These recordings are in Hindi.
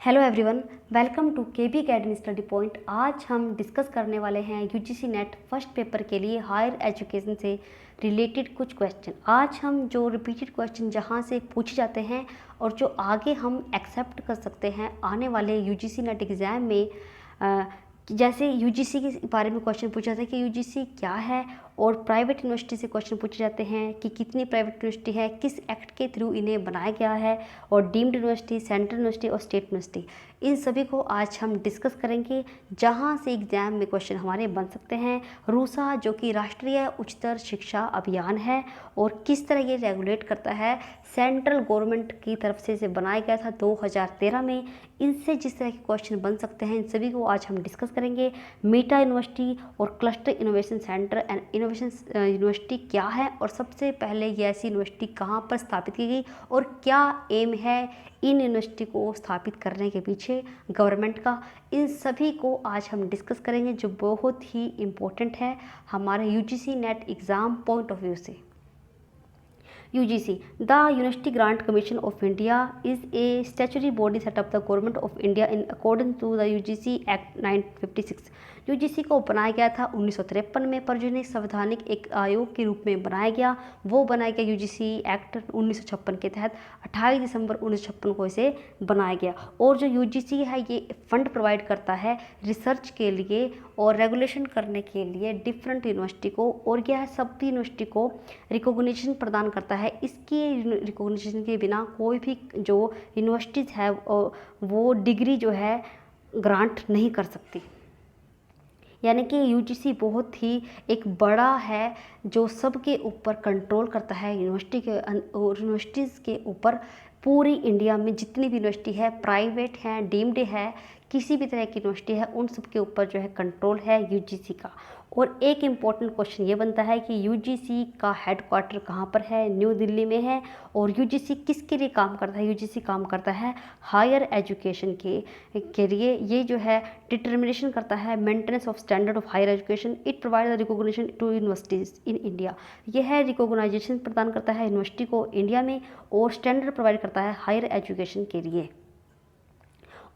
Hello everyone, welcome to KB academy study point. आज हम डिस्कस करने वाले हैं यूजीसी नेट फर्स्ट पेपर के लिए हायर एजुकेशन से रिलेटेड कुछ क्वेश्चन। आज हम जो रिपीटेड क्वेश्चन जहां से पूछे जाते हैं और जो आगे हम एक्सेप्ट कर सकते हैं आने वाले यूजीसी नेट एग्ज़ाम में, जैसे यूजीसी के बारे में क्वेश्चन पूछा जाता है कि यूजीसी क्या है, और प्राइवेट यूनिवर्सिटी से क्वेश्चन पूछे जाते हैं कि कितनी प्राइवेट यूनिवर्सिटी है, किस एक्ट के थ्रू इन्हें बनाया गया है, और डीम्ड यूनिवर्सिटी, सेंट्रल यूनिवर्सिटी और स्टेट यूनिवर्सिटी, इन सभी को आज हम डिस्कस करेंगे। जहां से एग्जाम में क्वेश्चन हमारे बन सकते हैं। रूसा जो कि राष्ट्रीय उच्चतर शिक्षा अभियान है और किस तरह ये रेगुलेट करता है, सेंट्रल गवर्नमेंट की तरफ से इसे बनाया गया था 2013 में। इनसे जिस तरह के क्वेश्चन बन सकते हैं इन सभी को आज हम डिस्कस करेंगे। मीटा यूनिवर्सिटी और cluster innovation centre and innovation university क्या है, और सबसे पहले ये ऐसी यूनिवर्सिटी कहाँ पर स्थापित की गई और क्या एम है इन यूनिवर्सिटी को स्थापित करने के पीछे गवर्नमेंट का, इन सभी को आज हम डिस्कस करेंगे, जो बहुत ही इम्पोर्टेंट है हमारे UGC net exam point of view से। UGC, the University Grant Commission of India, is a statutory body set up the Government of India in accordance to the UGC Act 1956। UGC को बनाया गया था 1953 में, पर जो इन्हें संवैधानिक एक आयोग के रूप में बनाया गया, वो बनाया गया UGC एक्ट 1956 के तहत। 28 दिसंबर 1956 को इसे बनाया गया। और जो UGC है ये फंड प्रोवाइड करता है रिसर्च के लिए और रेगुलेशन करने के लिए डिफरेंट यूनिवर्सिटी को, और यह सभी यूनिवर्सिटी को रिकॉग्निशन प्रदान करता है। इसकी रिकॉग्निशन के बिना कोई भी जो यूनिवर्सिटीज़ है वो डिग्री जो है ग्रांट नहीं कर सकती। यानी कि यूजीसी बहुत ही एक बड़ा है जो सबके ऊपर कंट्रोल करता है, यूनिवर्सिटी के और यूनिवर्सिटीज़ के ऊपर। पूरी इंडिया में जितनी भी यूनिवर्सिटी है, प्राइवेट हैं, डीम्ड है, किसी भी तरह की यूनिवर्सिटी है, उन सब के ऊपर जो है कंट्रोल है यूजीसी का। और एक इम्पॉर्टेंट क्वेश्चन ये बनता है कि यूजीसी का हेडक्वार्टर कहाँ पर है? न्यू दिल्ली में है। और यूजीसी किसके लिए काम करता है? यूजीसी काम करता है हायर एजुकेशन के लिए। ये जो है डिटर्मिनेशन करता है maintenance of standard of higher education. It provide the recognition to universities in India. यह है रिकॉग्नाइजेशन प्रदान करता है यूनिवर्सिटी को इंडिया में, और स्टैंडर्ड प्रोवाइड करता है हायर एजुकेशन के लिए,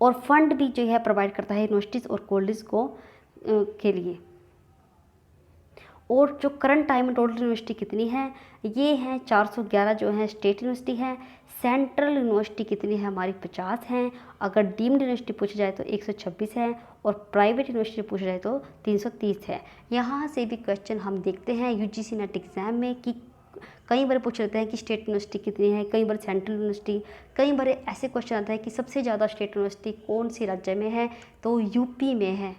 और फंड भी जो है प्रोवाइड करता है यूनिवर्सिटीज़ और कॉलेज को के लिए। और जो करंट टाइम में टोटल यूनिवर्सिटी कितनी है? ये हैं 411 जो हैं स्टेट यूनिवर्सिटी हैं। सेंट्रल यूनिवर्सिटी कितनी है? हमारी 50 हैं। अगर डीम्ड यूनिवर्सिटी पूछा जाए तो 126 है, और प्राइवेट यूनिवर्सिटी पूछा जाए तो 330 है। यहाँ से भी क्वेश्चन हम देखते हैं यूजीसी नेट एग्ज़ाम में कि कई बार पूछ लेते हैं कि स्टेट यूनिवर्सिटी कितनी है, कई बार सेंट्रल यूनिवर्सिटी, कई बार ऐसे क्वेश्चन आता है कि सबसे ज़्यादा स्टेट यूनिवर्सिटी कौन सी राज्य में है, तो यूपी में है।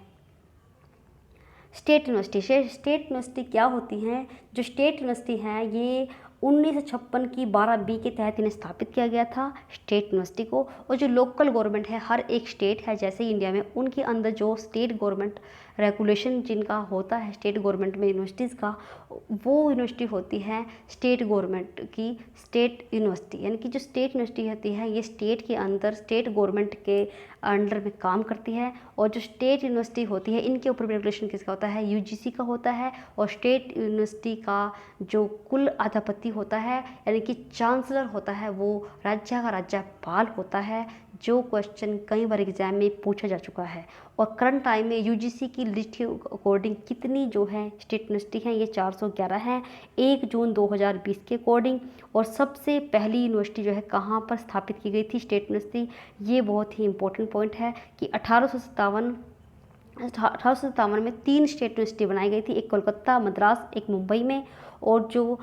स्टेट यूनिवर्सिटी क्या होती हैं? जो स्टेट यूनिवर्सिटी हैं ये 1956 की 12B के तहत इन्हें स्थापित किया गया था स्टेट यूनिवर्सिटी को। और जो लोकल गवर्नमेंट है, हर एक स्टेट है जैसे इंडिया में, उनके अंदर जो स्टेट गवर्नमेंट रेगुलेशन जिनका होता है स्टेट गवर्नमेंट में यूनिवर्सिटीज़ का, वो यूनिवर्सिटी होती है स्टेट गवर्नमेंट की स्टेट यूनिवर्सिटी। यानी कि जो स्टेट यूनिवर्सिटी होती है ये स्टेट के अंदर स्टेट गवर्नमेंट के अंडर में काम करती है। और जो स्टेट यूनिवर्सिटी होती है इनके ऊपर रेगुलेशन किसका होता है? यूजीसी का होता है। और स्टेट यूनिवर्सिटी का जो कुल अधिपति होता है यानी कि चांसलर होता है, वो राज्य का राज्यपाल होता है, जो क्वेश्चन कई बार एग्जाम में पूछा जा चुका है। और करंट टाइम में यूजीसी की लिस्ट के अकॉर्डिंग कितनी जो है स्टेट यूनिवर्सिटी हैं? ये 411 हैं 1 जून 2020 के अकॉर्डिंग। और सबसे पहली यूनिवर्सिटी जो है कहाँ पर स्थापित की गई थी स्टेट यूनिवर्सिटी? ये बहुत ही इंपॉर्टेंट पॉइंट है कि 1857 में 3 स्टेट यूनिवर्सिटी बनाई गई थी, एक कोलकाता, मद्रास, एक मुंबई में। और जो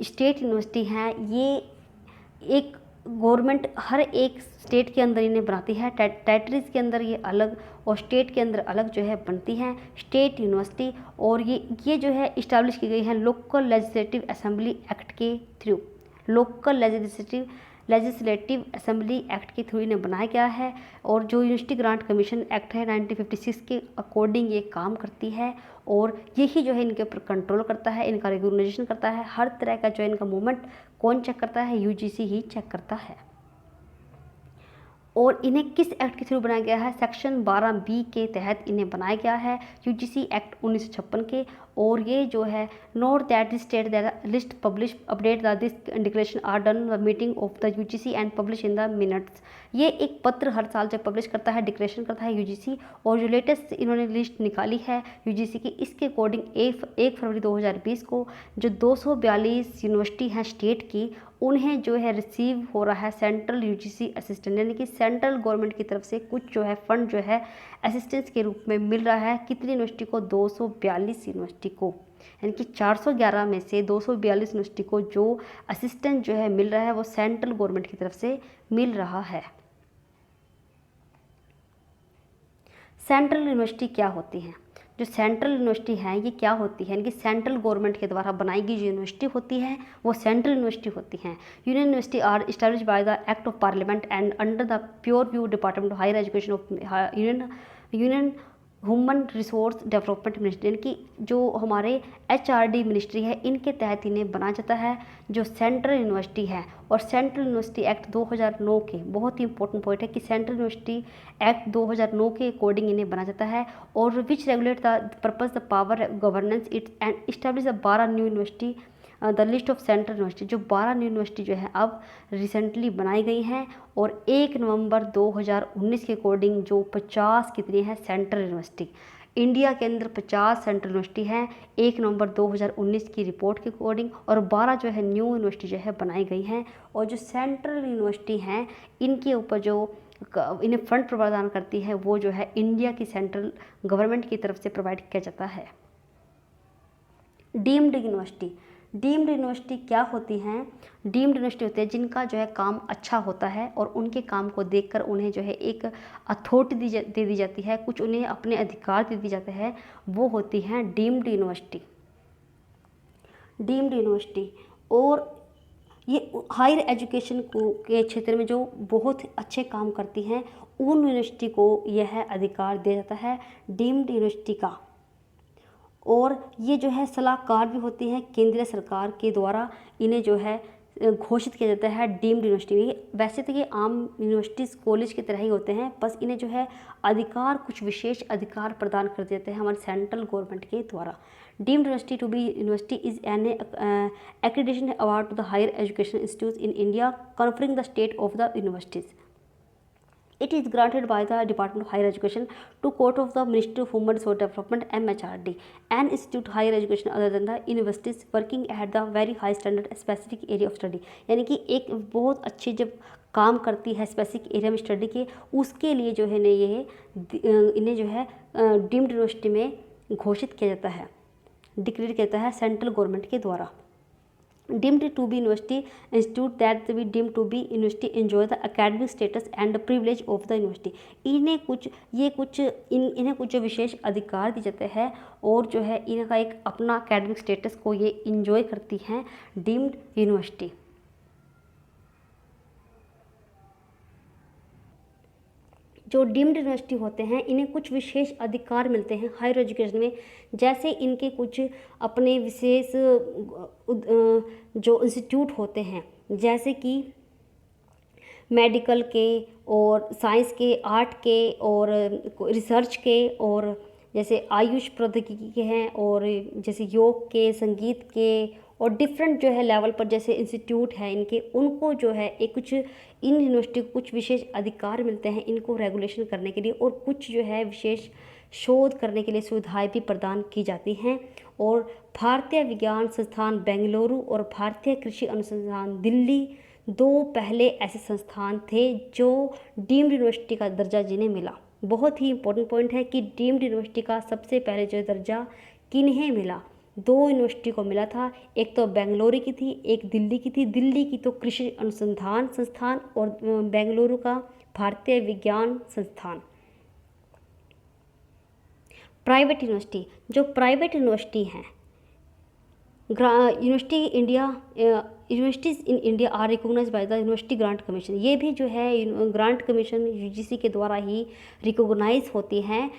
स्टेट यूनिवर्सिटी हैं ये एक गवर्नमेंट हर एक स्टेट के अंदर इन्हें बनाती है, टेरिटरीज़ के अंदर ये अलग और स्टेट के अंदर अलग जो है बनती हैं स्टेट यूनिवर्सिटी। और ये जो है इस्टेब्लिश की गई है लोकल लेजिस्लेटिव असेंबली एक्ट के through. Local legislative assembly act के थ्रू इन्हें बनाया गया है। और जो यूनिवर्सिटी ग्रांट कमीशन एक्ट है 1956 के अकॉर्डिंग ये काम करती है, और यही जो है इनके ऊपर कंट्रोल करता है, इनका रेगुलेशन करता है। हर तरह का जो है इनका मूवमेंट कौन चेक करता है? यूजीसी ही चेक करता है। और इन्हें किस एक्ट के थ्रू बनाया गया है? सेक्शन 12B के तहत इन्हें बनाया गया है यूजीसी एक्ट 1956 के। और ये जो है note that this state that list publish update the this declaration are done the meeting of the UGC and publish in the minutes. ये एक पत्र हर साल जब पब्लिश करता है, डिक्लेरेशन करता है यूजीसी, और जो लेटेस्ट इन्होंने लिस्ट निकाली है यूजीसी की, इसके अकॉर्डिंग 1 फरवरी 2020 को जो 242 यूनिवर्सिटी हैं स्टेट की, उन्हें जो है रिसीव हो रहा है सेंट्रल यूजीसी असिस्टेंट, यानी कि सेंट्रल गवर्नमेंट की तरफ से कुछ जो है फंड जो है असिस्टेंस के रूप में मिल रहा है। कितनी यूनिवर्सिटी को? 242 यूनिवर्सिटी को, यानी कि 411 में से 242 यूनिवर्सिटी को जो असिस्टेंट जो है मिल रहा है वो सेंट्रल गवर्नमेंट की तरफ से मिल रहा है। सेंट्रल यूनिवर्सिटी क्या होती हैं? जो सेंट्रल यूनिवर्सिटी हैं ये क्या होती है? इनकी सेंट्रल गवर्नमेंट के द्वारा बनाई गई जो यूनिवर्सिटी होती है वो सेंट्रल यूनिवर्सिटी होती हैं। Union university are establish by the act of parliament and under the purview department of higher education of union human resource development ministry, यानी कि जो हमारे एचआरडी मिनिस्ट्री है इनके तहत इन्हें बनाया जाता है जो सेंट्रल यूनिवर्सिटी है। और सेंट्रल यूनिवर्सिटी एक्ट 2009 के, बहुत ही इंपॉर्टेंट पॉइंट है कि सेंट्रल यूनिवर्सिटी एक्ट 2009 के अकॉर्डिंग इन्हें बनाया जाता है, और विच regulate the purpose the power governance it and establish the 12 new university the list of central university. जो 12 न्यू यूनिवर्सिटी जो है अब रिसेंटली बनाई गई हैं, और 1 नवंबर 2019 के अकॉर्डिंग जो 50 कितनी है सेंट्रल यूनिवर्सिटी, इंडिया के अंदर 50 सेंट्रल यूनिवर्सिटी हैं 1 नवंबर 2019 की रिपोर्ट के अकॉर्डिंग, और 12 जो है न्यू यूनिवर्सिटी जो है बनाई गई हैं। और जो सेंट्रल यूनिवर्सिटी हैं इनके ऊपर जो इन्हें फंड प्रदान करती है वो जो है इंडिया की सेंट्रल गवर्नमेंट की तरफ से प्रोवाइड किया जाता है। डीम्ड यूनिवर्सिटी, डीम्ड यूनिवर्सिटी क्या होती हैं? डीम्ड यूनिवर्सिटी होती है जिनका जो है काम अच्छा होता है और उनके काम को देखकर उन्हें जो है एक अथॉरिटी दे दी जाती है, कुछ उन्हें अपने अधिकार दे दिए जाते हैं, वो होती हैं डीम्ड यूनिवर्सिटी। डीम्ड यूनिवर्सिटी, और ये हायर एजुकेशन को के क्षेत्र में जो बहुत अच्छे काम करती हैं उन यूनिवर्सिटी को यह अधिकार दिया जाता है डीम्ड यूनिवर्सिटी का। और ये जो है सलाहकार भी होती हैं केंद्रीय सरकार के द्वारा, इन्हें जो है घोषित किया जाता है डीम्ड यूनिवर्सिटी। वैसे तो ये आम यूनिवर्सिटीज़ कॉलेज की तरह ही होते हैं, बस इन्हें जो है अधिकार, कुछ विशेष अधिकार प्रदान कर देते हैं हमारे सेंट्रल गवर्नमेंट के द्वारा। Deemed university to be university is an accreditation award to the higher education institute in India conferring the state of the universities. It is granted by the Department of Higher Education to quote of the Ministry of Human Resource Development (MHRD) and institute higher education other than the universities working at the very high standard specific area of study। यानी कि एक बहुत अच्छी जब काम करती है स्पेसिफिक एरिया में स्टडी के, उसके लिए जो है इन्हें जो है डीम्ड यूनिवर्सिटी में घोषित किया जाता है, डिक्लेयर किया जाता है सेंट्रल गवर्नमेंट के द्वारा। Deemed to be university institute that we deemed to be university enjoy the academic status and the privilege of the university। इन्हें कुछ जो विशेष अधिकार दिए जाते हैं और जो है इनका एक अपना academic status को ये enjoy करती हैं deemed यूनिवर्सिटी। जो डीम्ड यूनिवर्सिटी होते हैं इन्हें कुछ विशेष अधिकार मिलते हैं हायर एजुकेशन में, जैसे इनके कुछ अपने विशेष जो इंस्टीट्यूट होते हैं, जैसे कि मेडिकल के और साइंस के, आर्ट के और रिसर्च के, और जैसे आयुष प्रौद्योगिकी के हैं, और जैसे योग के, संगीत के, और डिफरेंट जो है लेवल पर जैसे इंस्टीट्यूट है इनके, उनको जो है एक कुछ इन यूनिवर्सिटी को कुछ विशेष अधिकार मिलते हैं इनको रेगुलेशन करने के लिए, और कुछ जो है विशेष शोध करने के लिए सुविधाएं भी प्रदान की जाती हैं। और भारतीय विज्ञान संस्थान बेंगलुरु और भारतीय कृषि अनुसंधान दिल्ली 2 पहले ऐसे संस्थान थे जो डीम्ड यूनिवर्सिटी का दर्जा जिन्हें मिला। बहुत ही इंपॉर्टेंट पॉइंट है कि डीम्ड यूनिवर्सिटी का सबसे पहले जो दर्जा किन्हें मिला? 2 यूनिवर्सिटी को मिला था, एक तो बेंगलुरु की थी, एक दिल्ली की थी। दिल्ली की तो कृषि अनुसंधान संस्थान और बेंगलुरु का भारतीय विज्ञान संस्थान। प्राइवेट यूनिवर्सिटी, जो प्राइवेट यूनिवर्सिटी हैं universities in India are recognised by the university grant commission. ये भी जो है ग्रांट कमीशन यूजीसी के द्वारा ही रिकॉग्नाइज होती हैं,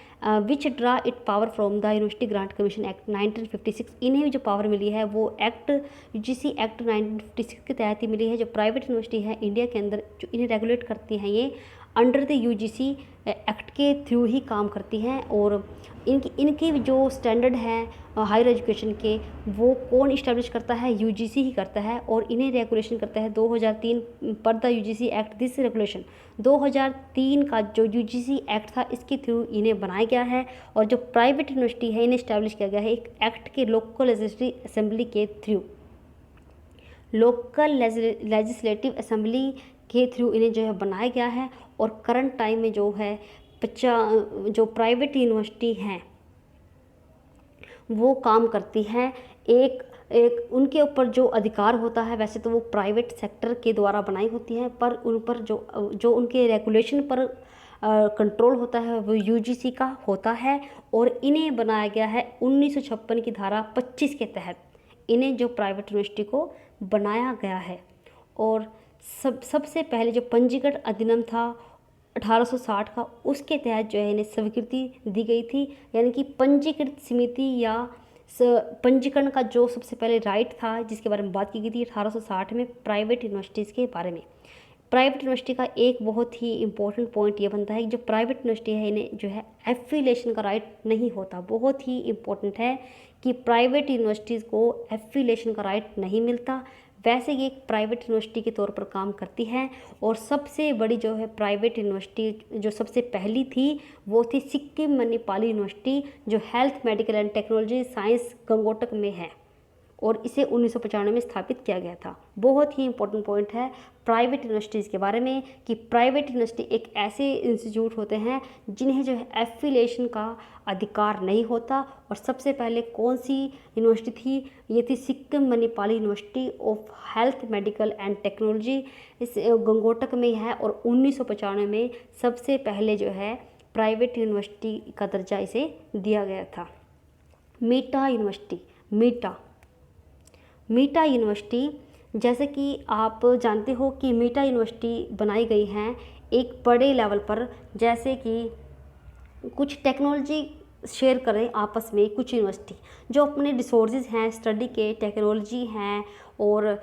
which draw it power from the university grant Commission Act 1956। इन्हें भी जो पावर मिली है वो एक्ट यूजीसी एक्ट 1956 के तहत ही मिली है। जो प्राइवेट यूनिवर्सिटी है इंडिया के अंदर जो इन्हें रेगुलेट करती हैं ये अंडर द यूजीसी एक्ट के थ्रू ही काम करती हैं। और इनके जो स्टैंडर्ड हैं हायर एजुकेशन के, वो कौन इस्टेब्लिश करता है? यूजीसी ही करता है। और इन्हें रेगुलेशन करता है 2003 पर the UGC act. This regulation 2003 का जो यूजीसी एक्ट था, इसके थ्रू इन्हें बनाया गया है। और जो प्राइवेट यूनिवर्सिटी है, इन्हें इस्टेब्लिश किया गया है एक एक्ट के लोकल लेजिस्लेटिव असेंबली के थ्रू। लोकल लेजिस्लेटिव असेंबली के थ्रू इन्हें जो है बनाया गया है। और करंट टाइम में जो है जो प्राइवेट यूनिवर्सिटी हैं वो काम करती हैं, एक उनके ऊपर जो अधिकार होता है, वैसे तो वो प्राइवेट सेक्टर के द्वारा बनाई होती हैं, पर उन पर जो उनके रेगुलेशन पर कंट्रोल होता है वो यूजीसी का होता है। और इन्हें बनाया गया है 1956 की धारा 25 के तहत, इन्हें जो प्राइवेट यूनिवर्सिटी को बनाया गया है। और सबसे पहले जो पंजीकृत अधिनियम था 1860 का, उसके तहत जो है इन्हें स्वीकृति दी गई थी। यानी कि पंजीकृत समिति या पंजीकरण का जो सबसे पहले राइट था, जिसके बारे में बात की गई थी 1860 में प्राइवेट यूनिवर्सिटीज़ के बारे में। प्राइवेट यूनिवर्सिटी का एक बहुत ही इंपॉर्टेंट पॉइंट ये बनता है कि जो प्राइवेट यूनिवर्सिटी है, इन्हें जो है एफिलिएशन का राइट नहीं होता। बहुत ही इंपॉर्टेंट है कि प्राइवेट यूनिवर्सिटीज़ को एफिलिएशन का राइट नहीं मिलता। वैसे ये एक प्राइवेट यूनिवर्सिटी के तौर पर काम करती है। और सबसे बड़ी जो है प्राइवेट यूनिवर्सिटी जो सबसे पहली थी, वो थी सिक्किम मणिपाल यूनिवर्सिटी, जो health, medical and technology science Gangtok में है। और इसे 1995 में स्थापित किया गया था। बहुत ही इंपॉर्टेंट पॉइंट है प्राइवेट यूनिवर्सिटीज़ के बारे में कि प्राइवेट यूनिवर्सिटी एक ऐसे इंस्टीट्यूट होते हैं जिन्हें जो है एफिलिएशन का अधिकार नहीं होता। और सबसे पहले कौन सी यूनिवर्सिटी थी? ये थी Sikkim Manipal university of health, medical and technology, इस गंगोटक में है। और 1995 में सबसे पहले जो है प्राइवेट यूनिवर्सिटी का दर्जा इसे दिया गया था। मीटा यूनिवर्सिटी, मीटा यूनिवर्सिटी, जैसे कि आप जानते हो कि मीटा यूनिवर्सिटी बनाई गई हैं एक बड़े लेवल पर, जैसे कि कुछ टेक्नोलॉजी शेयर करें आपस में कुछ यूनिवर्सिटी जो अपने रिसोर्सेज हैं स्टडी के, टेक्नोलॉजी हैं और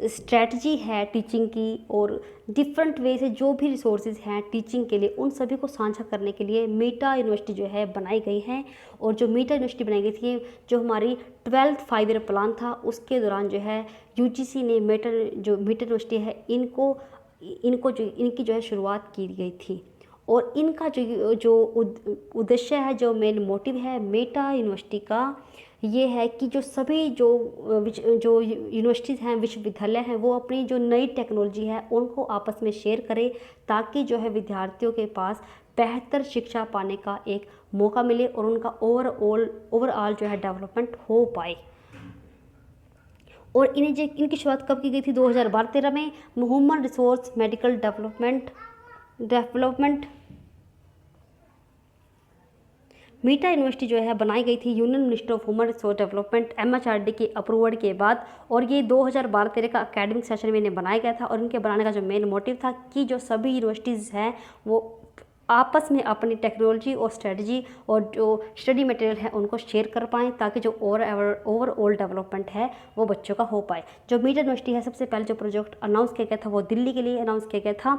स्ट्रेटजी है टीचिंग की, और डिफरेंट वे से जो भी रिसोर्सेज हैं टीचिंग के लिए, उन सभी को साझा करने के लिए मीटा यूनिवर्सिटी जो है बनाई गई है। और जो मीटा यूनिवर्सिटी बनाई गई थी, जो हमारी 12th 5 ईयर प्लान था, उसके दौरान जो है यूजीसी ने मीटा यूनिवर्सिटी है इनकी जो है शुरुआत की गई थी। और इनका जो उद्देश्य है, जो मेन मोटिव है मीटा यूनिवर्सिटी का, ये है कि जो सभी जो यूनिवर्सिटीज़ हैं, विश्वविद्यालय हैं, वो अपनी जो नई टेक्नोलॉजी है उनको आपस में शेयर करें, ताकि जो है विद्यार्थियों के पास बेहतर शिक्षा पाने का एक मौका मिले और उनका ओवरऑल जो है डेवलपमेंट हो पाए। और इनकी शुरुआत कब की गई थी? 2012-13 में ह्यूमन रिसोर्स मेडिकल डेवलपमेंट मीटा यूनिवर्सिटी जो है बनाई गई थी union minister of human resource development MHRD के अप्रूवल के बाद। और ये 2012-13 का एकेडमिक सेशन में इन्हें बनाया गया था। और इनके बनाने का जो मेन मोटिव था कि जो सभी यूनिवर्सिटीज़ हैं वो आपस में अपनी टेक्नोलॉजी और स्ट्रेटजी और जो स्टडी मटेरियल है उनको शेयर कर पाएँ, ताकि जो ओवरऑल डेवलपमेंट है वो बच्चों का हो पाए। जो मीटा यूनिवर्सिटी है, सबसे पहले जो प्रोजेक्ट अनाउंस किया गया था वो दिल्ली के लिए अनाउंस किया गया था।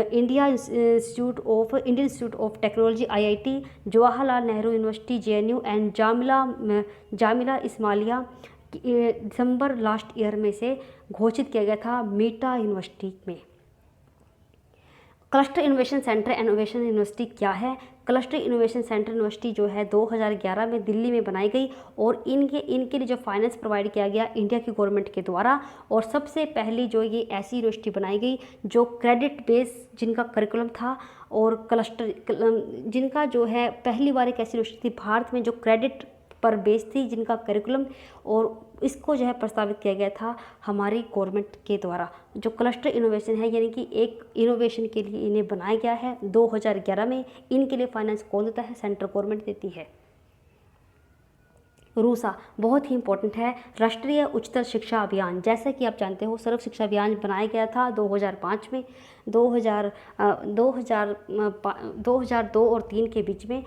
Indian institute of technology IIT, Jawaharlal Nehru university JNU and Jamia Islamia December last year में से घोषित किया गया था मीटा यूनिवर्सिटी में। Cluster innovation centre innovation university क्या है? क्लस्टर इनोवेशन सेंटर यूनिवर्सिटी जो है 2011 में दिल्ली में बनाई गई। और इनके लिए जो फाइनेंस प्रोवाइड किया गया इंडिया की गवर्नमेंट के द्वारा। और सबसे पहली जो ये ऐसी यूनिवर्सिटी बनाई गई जो क्रेडिट बेस जिनका करिकुलम था, और क्लस्टर जिनका जो है पहली बार एक ऐसी यूनिवर्सिटी थी भारत में जो क्रेडिट पर बेस थी जिनका करिकुलम, और इसको जो है प्रस्तावित किया गया था हमारी गवर्नमेंट के द्वारा। जो क्लस्टर इनोवेशन है, यानी कि एक इनोवेशन के लिए इन्हें बनाया गया है 2011 में। इनके लिए फाइनेंस कौन देता है? सेंट्रल गवर्नमेंट देती है। रूसा बहुत ही इंपॉर्टेंट है, राष्ट्रीय उच्चतर शिक्षा अभियान। जैसे कि आप जानते हो सर्व शिक्षा अभियान बनाया गया था 2005 में, 2002 और 3 के बीच में।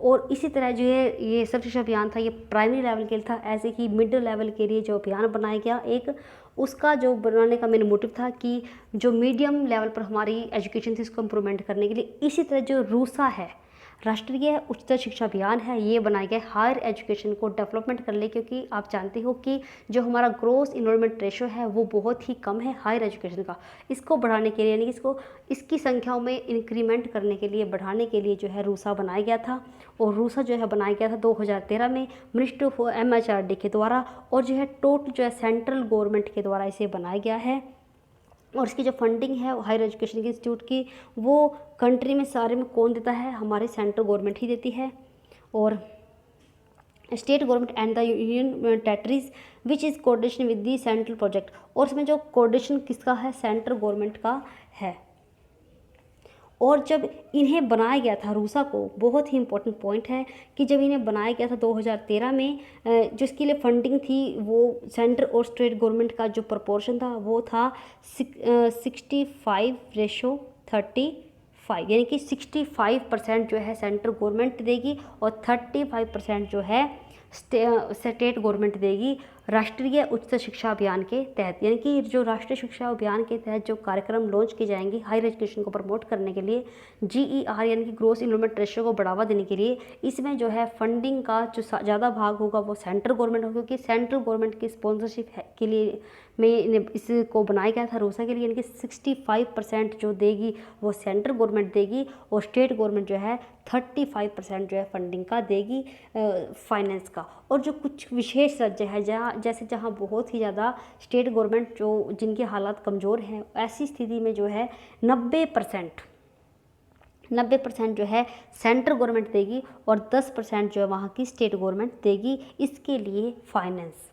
और इसी तरह जो है ये सर्व शिक्षा अभियान था, ये प्राइमरी लेवल के लिए था। ऐसे ही मिडिल लेवल के लिए जो अभियान बनाया गया एक, उसका जो बनाने का मेन मोटिव था कि जो मीडियम लेवल पर हमारी एजुकेशन थी उसको इम्प्रूवमेंट करने के लिए। इसी तरह जो रूसा है, राष्ट्रीय उच्चतर शिक्षा अभियान है, ये बनाया गया हायर एजुकेशन को डेवलपमेंट करने, क्योंकि आप जानते हो कि जो हमारा ग्रोस इनरोलमेंट रेशो है वो बहुत ही कम है हायर एजुकेशन का। इसको बढ़ाने के लिए, यानी कि इसकी संख्याओं में इंक्रीमेंट करने के लिए, बढ़ाने के लिए जो है रूसा बनाया गया था। और रूसा जो है बनाया गया था 2013 में मिनिस्ट्री ऑफ MHRD के द्वारा, और जो है टोटल जो है सेंट्रल गवर्नमेंट के द्वारा इसे बनाया गया है। और इसकी जो फंडिंग है हायर एजुकेशन के इंस्टीट्यूट की, वो कंट्री में सारे में कौन देता है, हमारी सेंट्रल गवर्नमेंट ही देती है। और state government and the union territories which is coordination with the central project. और इसमें जो कोऑर्डिनेशन किसका है, सेंट्रल गवर्नमेंट का है। और जब इन्हें बनाया गया था रूसा को, बहुत ही इंपॉर्टेंट पॉइंट है कि जब इन्हें बनाया गया था 2013 में, जो इसके लिए फंडिंग थी वो सेंट्रल और स्टेट गवर्नमेंट का जो प्रपोर्शन था वो था 65:35, यानी कि 65% जो है सेंट्रल गवर्नमेंट देगी और 35% जो है स्टेट गवर्नमेंट देगी राष्ट्रीय उच्च शिक्षा अभियान के तहत। यानी कि जो राष्ट्रीय शिक्षा अभियान के तहत जो कार्यक्रम लॉन्च किए जाएंगे हायर एजुकेशन को प्रमोट करने के लिए, GER यानी कि ग्रोस इनरोलमेंट रेशियो को बढ़ावा देने के लिए, इसमें जो है फंडिंग का जो ज़्यादा भाग होगा वो सेंट्रल गवर्नमेंट होगा, क्योंकि सेंट्रल गवर्नमेंट की स्पॉन्सरशिप के लिए में इसको बनाया गया था रूसा के लिए। यानी कि 65% जो देगी वो सेंट्रल गवर्नमेंट देगी और स्टेट गवर्नमेंट जो है 35% जो है फंडिंग का देगी, फाइनेंस का। और जो कुछ विशेष राज्य है जहाँ बहुत ही ज़्यादा स्टेट गवर्नमेंट जिनके हालात कमज़ोर हैं, ऐसी स्थिति में जो है 90% जो है सेंट्रल गवर्नमेंट देगी और 10% जो है वहाँ की स्टेट गवर्नमेंट देगी इसके लिए फाइनेंस।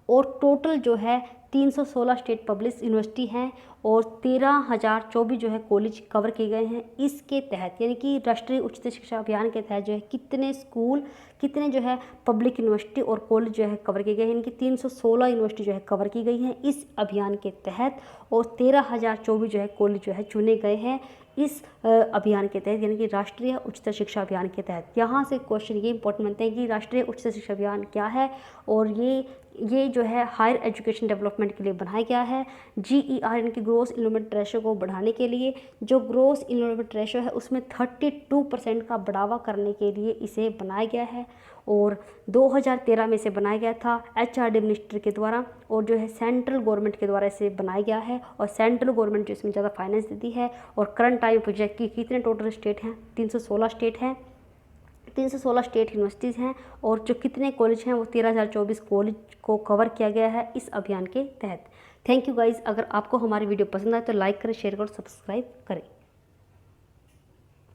और टोटल जो है 316 स्टेट पब्लिक यूनिवर्सिटी हैं और 13,024 जो है कॉलेज कवर किए गए हैं इसके तहत। यानी कि राष्ट्रीय उच्चतर शिक्षा अभियान के तहत जो है कितने स्कूल, कितने जो है पब्लिक यूनिवर्सिटी और कॉलेज जो है कवर किए गए हैं, इनकी 316 यूनिवर्सिटी जो है कवर की गई हैं इस अभियान के तहत। और 13,024 जो है कॉलेज जो है चुने गए हैं इस अभियान के तहत, यानी कि राष्ट्रीय उच्चतर शिक्षा अभियान के तहत। यहाँ से क्वेश्चन ये इंपॉर्टेंट बनते हैं कि राष्ट्रीय उच्चतर शिक्षा अभियान क्या है, और ये जो है हायर एजुकेशन डेवलपमेंट के लिए बनाया गया है। GER यानी कि ग्रोस इनरोलमेंट रेशो को बढ़ाने के लिए, जो ग्रोस इनरोलमेंट रेशो है उसमें 32% का बढ़ावा करने के लिए इसे बनाया गया है। और 2013 में इसे बनाया गया था HRD मिनिस्ट्री के द्वारा, और जो है सेंट्रल गवर्नमेंट के द्वारा इसे बनाया गया है। और सेंट्रल गवर्नमेंट जो इसमें ज़्यादा फाइनेंस देती है। और करंट टाइम प्रोजेक्ट की कितने टोटल स्टेट हैं, 316 स्टेट हैं, 316 स्टेट यूनिवर्सिटीज़ हैं। और जो कितने कॉलेज हैं वो 13,024 कॉलेज को कवर किया गया है इस अभियान के तहत। Thank you guys. अगर आपको हमारी वीडियो पसंद आए तो लाइक करें, शेयर करें, सब्सक्राइब करें।